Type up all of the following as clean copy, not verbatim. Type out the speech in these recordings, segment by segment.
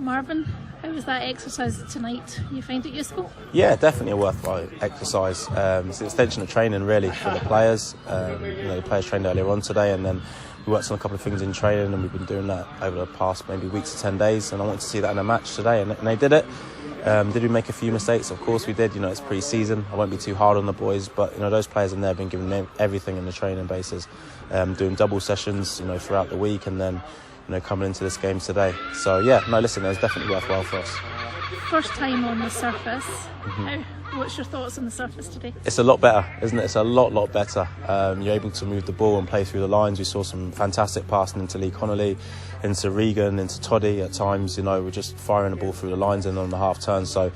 Marvin, how was that exercise tonight? You find it useful? Yeah, definitely a worthwhile exercise. It's an extension of training really for the players. The players trained earlier on today, and then we worked on a couple of things in training, and we've been doing that over the past maybe week to 10 days, and I wanted to see that in a match today, and they did it. Did we make a few mistakes? Of course we did. It's pre-season. I won't be too hard on the boys, but those players in there have been given everything in the training basis, doing double sessions throughout the week, and then coming into this game today. So yeah, no, listen, it was definitely worthwhile for us. First time on the surface. What's your thoughts on the surface today? It's a lot better, isn't it? It's a lot better. You're able to move the ball and play through the lines. We saw some fantastic passing into Lee Connolly, into Regan, into Toddy at times. We're just firing the ball through the lines and on the half turn. So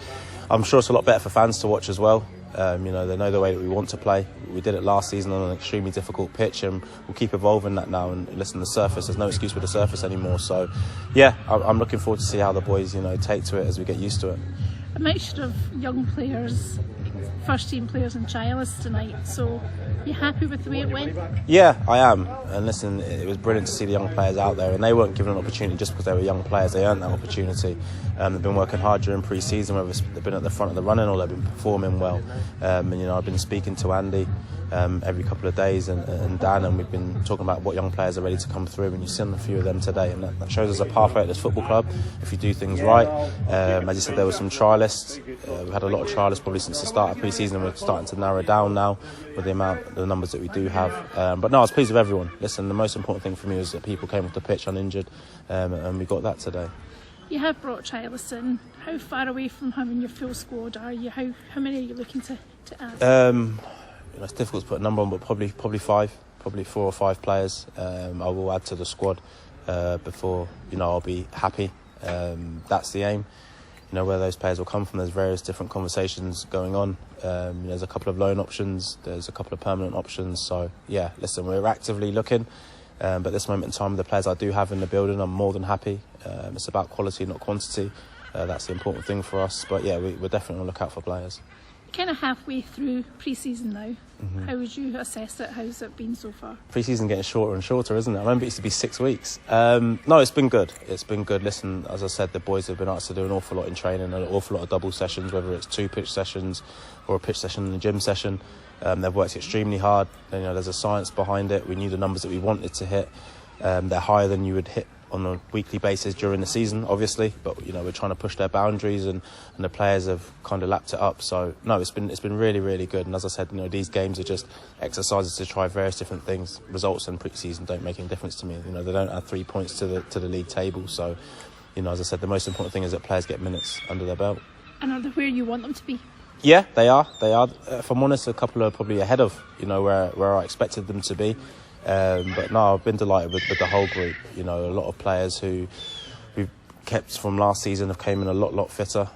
I'm sure it's a lot better for fans to watch as well. They know the way that we want to play. We did it last season on an extremely difficult pitch, and we'll keep evolving that now. And listen, the surface, there's no excuse with the surface anymore. So yeah, I'm looking forward to see how the boys take to it as we get used to it. A mixture of young players, first team players and trialists tonight, so you happy with the way it went? Yeah, I am. And listen, it was brilliant to see the young players out there, and they weren't given an opportunity just because they were young players. They earned that opportunity. They've been working hard during pre-season, whether they've been at the front of the running or they've been performing well. I've been speaking to Andy every couple of days and Dan, and we've been talking about what young players are ready to come through, and you've seen a few of them today, and that shows us a pathway at this football club if you do things right. As you said, there were some trialists. We've had a lot of trialists probably since the start of pre-season, and we're starting to narrow down now with the numbers that we do have. But no, I was pleased with everyone. Listen, the most important thing for me was that people came off the pitch uninjured, and we got that today. You have brought trialists in. How far away from having your full squad are you? How many are you looking to add? It's difficult to put a number on, but probably 5, probably 4 or 5 players. I will add to the squad before I'll be happy. That's the aim. Where those players will come from, there's various different conversations going on. There's a couple of loan options, there's a couple of permanent options. So yeah, listen, we're actively looking. But at this moment in time, the players I do have in the building, I'm more than happy. It's about quality, not quantity. That's the important thing for us. But yeah, we're definitely on the lookout for players. Kind of halfway through pre-season now. How would you assess it? How's it been so far? Pre-season getting shorter and shorter, isn't it? I remember it used to be 6 weeks. No, it's been good. It's been good. Listen, as I said, the boys have been asked to do an awful lot in training, an awful lot of double sessions, whether it's 2 pitch sessions or a pitch session and a gym session. They've worked extremely hard. There's a science behind it. We knew the numbers that we wanted to hit. They're higher than you would hit on a weekly basis during the season, obviously, but we're trying to push their boundaries, and the players have kind of lapped it up. So no, it's been really, really good. And as I said, these games are just exercises to try various different things. Results in pre-season don't make any difference to me. They don't add 3 points to the league table. So as I said, the most important thing is that players get minutes under their belt. And are they where you want them to be? Yeah, they are. If I'm honest, a couple are probably ahead of where I expected them to be. But no, I've been delighted with the whole group. A lot of players who we've kept from last season have came in a lot fitter.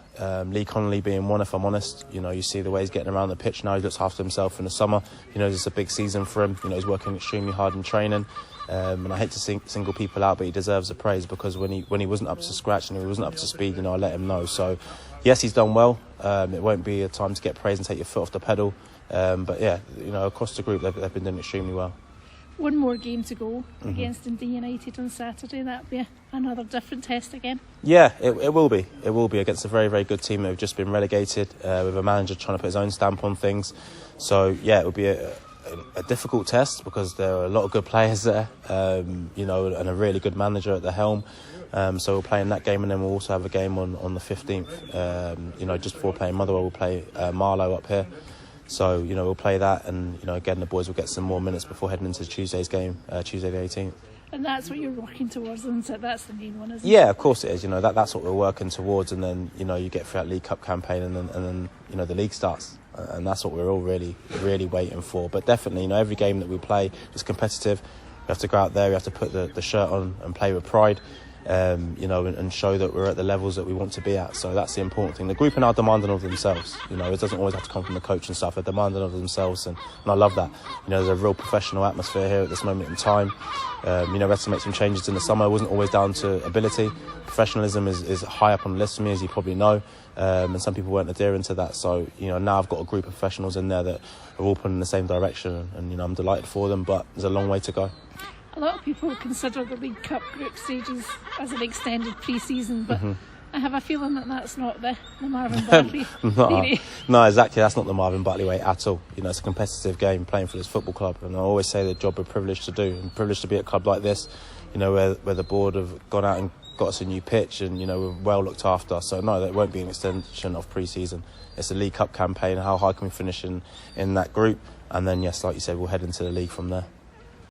Lee Connolly being one, if I'm honest. You see the way he's getting around the pitch now. He looks after himself in the summer. It's a big season for him. He's working extremely hard in training. And I hate to single people out, but he deserves the praise, because when he wasn't up to scratch and he wasn't up to speed, I let him know. So yes, he's done well. It won't be a time to get praise and take your foot off the pedal. But yeah, across the group they've been doing extremely well. One more game to go against Dundee United on Saturday. That'll be another different test again. Yeah, it will be. It will be against a very, very good team that have just been relegated, with a manager trying to put his own stamp on things. So yeah, it will be a difficult test, because there are a lot of good players there, and a really good manager at the helm. So we'll play in that game, and then we'll also have a game on the 15th. Just before playing Motherwell, we'll play Marlow up here. So, we'll play that, and, again, the boys will get some more minutes before heading into Tuesday's game, Tuesday the 18th. And that's what you're working towards, isn't it? That's the main one, isn't it? Yeah, of course it is. That's what we're working towards, and then, you get through that League Cup campaign, and then the league starts. And that's what we're all really, really waiting for. But definitely, every game that we play is competitive. We have to go out there, we have to put the shirt on and play with pride. And show that we're at the levels that we want to be at. So that's the important thing. The group are now demanding of themselves. It doesn't always have to come from the coach and stuff. They're demanding of themselves, and I love that. There's a real professional atmosphere here at this moment in time. We had to make some changes in the summer. It wasn't always down to ability. Professionalism is high up on the list for me, as you probably know. And some people weren't adhering to that. So, now I've got a group of professionals in there that are all pulling in the same direction, and I'm delighted for them, but there's a long way to go. A lot of people consider the League Cup group stages as an extended pre-season, but I have a feeling that that's not the Marvin Bartley theory. No, exactly. That's not the Marvin Bartley way at all. You know, it's a competitive game playing for this football club, and I always say the job we're privileged to do, and privileged to be at a club like this. You know, where the board have gone out and got us a new pitch, and you know we're well looked after. So no, that won't be an extension of pre-season. It's a League Cup campaign. How high can we finish in that group? And then yes, like you said, we'll head into the league from there.